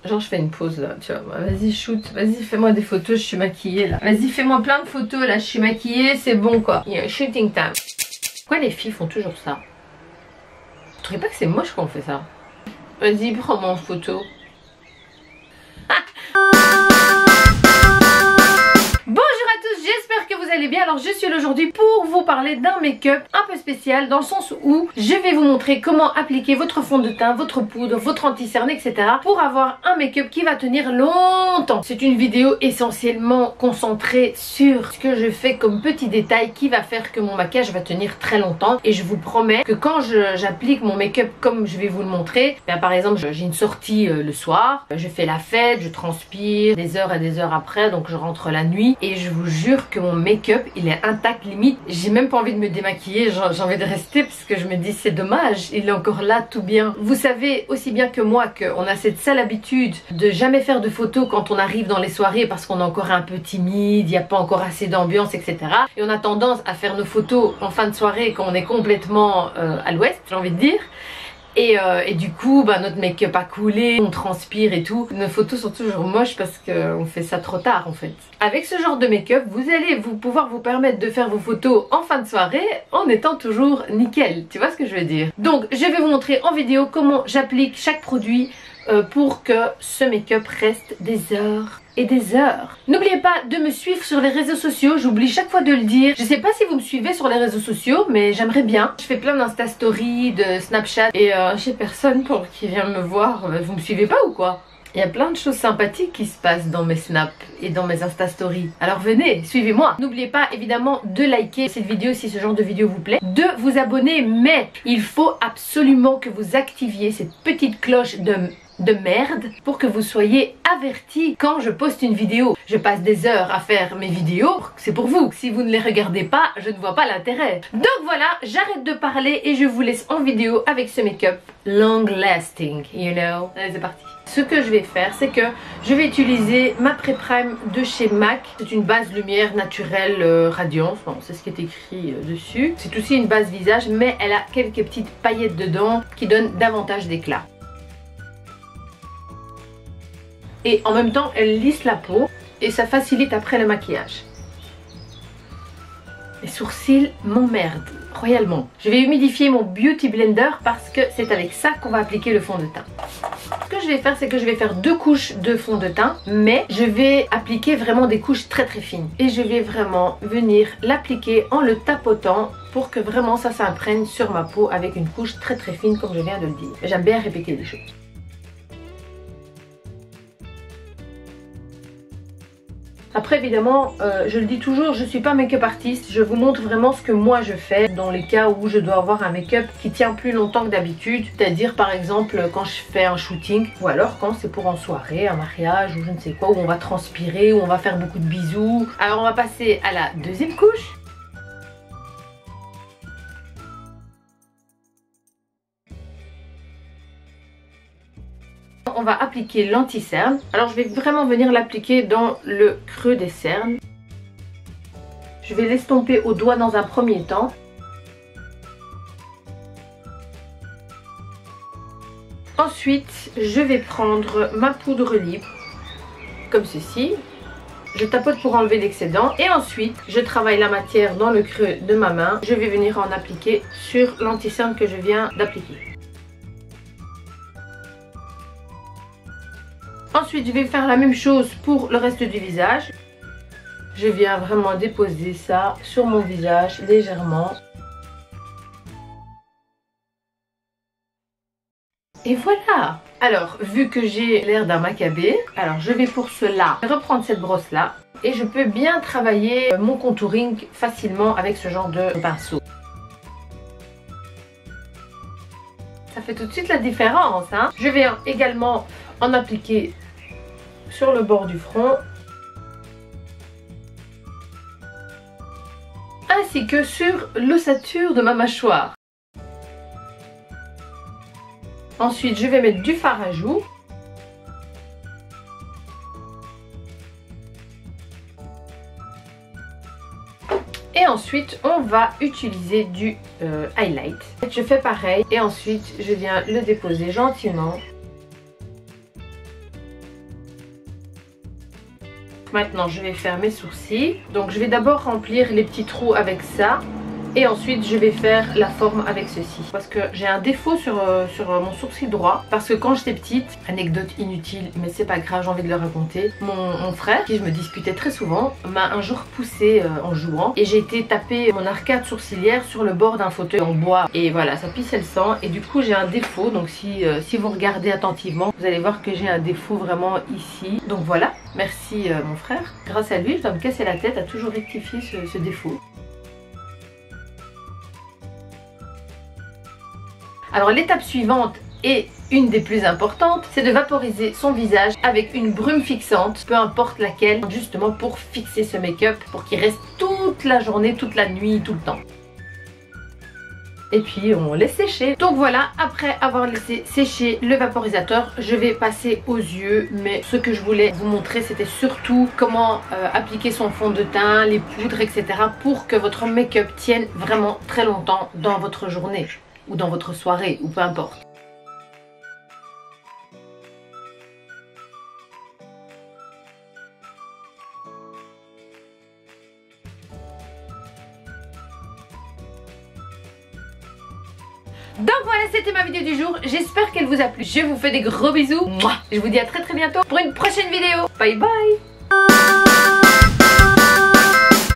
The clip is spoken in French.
Genre je fais une pause là, tu vois, vas-y shoot, vas-y fais-moi des photos, je suis maquillée là. Vas-y fais-moi plein de photos là, je suis maquillée, c'est bon quoi. Il y a un shooting time. Pourquoi les filles font toujours ça? Vous trouvez pas que c'est moche quand on fait ça? Vas-y prends-moi en photo. J'espère que vous allez bien. Alors je suis là aujourd'hui pour vous parler d'un make-up un peu spécial, dans le sens où je vais vous montrer comment appliquer votre fond de teint, votre poudre, votre anti-cerne, etc. pour avoir un make-up qui va tenir longtemps. C'est une vidéo essentiellement concentrée sur ce que je fais comme petit détail qui va faire que mon maquillage va tenir très longtemps. Et je vous promets que quand j'applique mon make-up comme je vais vous le montrer, bien, par exemple j'ai une sortie le soir, je fais la fête, je transpire des heures et des heures après, donc je rentre la nuit et je vous jure que mon make-up il est intact, limite j'ai même pas envie de me démaquiller, j'ai envie de rester parce que je me dis c'est dommage, il est encore là tout bien. Vous savez aussi bien que moi qu'on a cette sale habitude de jamais faire de photos quand on arrive dans les soirées parce qu'on est encore un peu timide, il n'y a pas encore assez d'ambiance, etc. Et on a tendance à faire nos photos en fin de soirée quand on est complètement à l'ouest, j'ai envie de dire. Et du coup bah, notre make-up a coulé, on transpire et tout. Nos photos sont toujours moches parce qu'on fait ça trop tard en fait. Avec ce genre de make-up, vous allez pouvoir vous permettre de faire vos photos en fin de soirée en étant toujours nickel. Tu vois ce que je veux dire? Donc je vais vous montrer en vidéo comment j'applique chaque produit pour que ce make-up reste des heures et des heures. N'oubliez pas de me suivre sur les réseaux sociaux, j'oublie chaque fois de le dire. Je sais pas si vous me suivez sur les réseaux sociaux, mais j'aimerais bien. Je fais plein d'insta stories, de Snapchat et j'ai personne pour qui vient me voir. Vous me suivez pas ou quoi? Il y a plein de choses sympathiques qui se passent dans mes snaps et dans mes insta stories. Alors venez, suivez-moi. N'oubliez pas évidemment de liker cette vidéo si ce genre de vidéo vous plaît, de vous abonner, mais il faut absolument que vous activiez cette petite cloche de merde pour que vous soyez avertis quand je poste une vidéo. Je passe des heures à faire mes vidéos, c'est pour vous. Si vous ne les regardez pas, je ne vois pas l'intérêt. Donc voilà, j'arrête de parler et je vous laisse en vidéo avec ce make-up long lasting, you know. Allez, c'est parti. Ce que je vais faire, c'est que je vais utiliser ma pré-prime de chez MAC. C'est une base lumière naturelle radiance, bon, c'est ce qui est écrit dessus. C'est aussi une base visage, mais elle a quelques petites paillettes dedans qui donnent davantage d'éclat. Et en même temps, elle lisse la peau et ça facilite après le maquillage. Les sourcils m'emmerdent royalement. Je vais humidifier mon Beauty Blender parce que c'est avec ça qu'on va appliquer le fond de teint. Ce que je vais faire, c'est que je vais faire 2 couches de fond de teint, mais je vais appliquer vraiment des couches très très fines. Et je vais vraiment venir l'appliquer en le tapotant pour que vraiment ça s'imprègne sur ma peau avec une couche très très fine comme je viens de le dire. J'aime bien répéter les choses. Après évidemment, je le dis toujours, je suis pas make-up artiste, je vous montre vraiment ce que moi je fais dans les cas où je dois avoir un make-up qui tient plus longtemps que d'habitude. C'est-à-dire par exemple quand je fais un shooting ou alors quand c'est pour en soirée, un mariage ou je ne sais quoi, où on va transpirer, où on va faire beaucoup de bisous. Alors on va passer à la deuxième couche. On va appliquer l'anti-cerne. Alors je vais vraiment venir l'appliquer dans le creux des cernes. Je vais l'estomper au doigt dans un premier temps. Ensuite, je vais prendre ma poudre libre, comme ceci. Je tapote pour enlever l'excédent. Et ensuite, je travaille la matière dans le creux de ma main. Je vais venir en appliquer sur l'anti-cerne que je viens d'appliquer. Ensuite, je vais faire la même chose pour le reste du visage. Je viens vraiment déposer ça sur mon visage légèrement. Et voilà! Alors, vu que j'ai l'air d'un macabé, alors je vais pour cela reprendre cette brosse là. Et je peux bien travailler mon contouring facilement avec ce genre de pinceau. Ça fait tout de suite la différence, hein? Je vais également en appliquer sur le bord du front ainsi que sur l'ossature de ma mâchoire. Ensuite je vais mettre du fard à joues et ensuite on va utiliser du highlight. Je fais pareil et ensuite je viens le déposer gentiment Maintenant je vais faire mes sourcils. Donc je vais d'abord remplir les petits trous avec ça. Et ensuite je vais faire la forme avec ceci. Parce que j'ai un défaut sur mon sourcil droit. Parce que quand j'étais petite, anecdote inutile mais c'est pas grave, j'ai envie de le raconter. Mon frère, qui je me disputais très souvent, m'a un jour poussé en jouant. Et j'ai été taper mon arcade sourcilière sur le bord d'un fauteuil en bois. Et voilà, ça pissait le sang. Et du coup j'ai un défaut. Donc si vous regardez attentivement, vous allez voir que j'ai un défaut vraiment ici. Donc voilà, merci mon frère. Grâce à lui, je dois me casser la tête à toujours rectifier ce défaut. Alors l'étape suivante et une des plus importantes, c'est de vaporiser son visage avec une brume fixante, peu importe laquelle, justement pour fixer ce make-up, pour qu'il reste toute la journée, toute la nuit, tout le temps. Et puis on laisse sécher. Donc voilà, après avoir laissé sécher le vaporisateur, je vais passer aux yeux. Mais ce que je voulais vous montrer, c'était surtout comment appliquer son fond de teint, les poudres, etc. pour que votre make-up tienne vraiment très longtemps dans votre journée. Ou dans votre soirée, ou peu importe. Donc voilà, c'était ma vidéo du jour. J'espère qu'elle vous a plu. Je vous fais des gros bisous. Je vous dis à très bientôt pour une prochaine vidéo. Bye bye.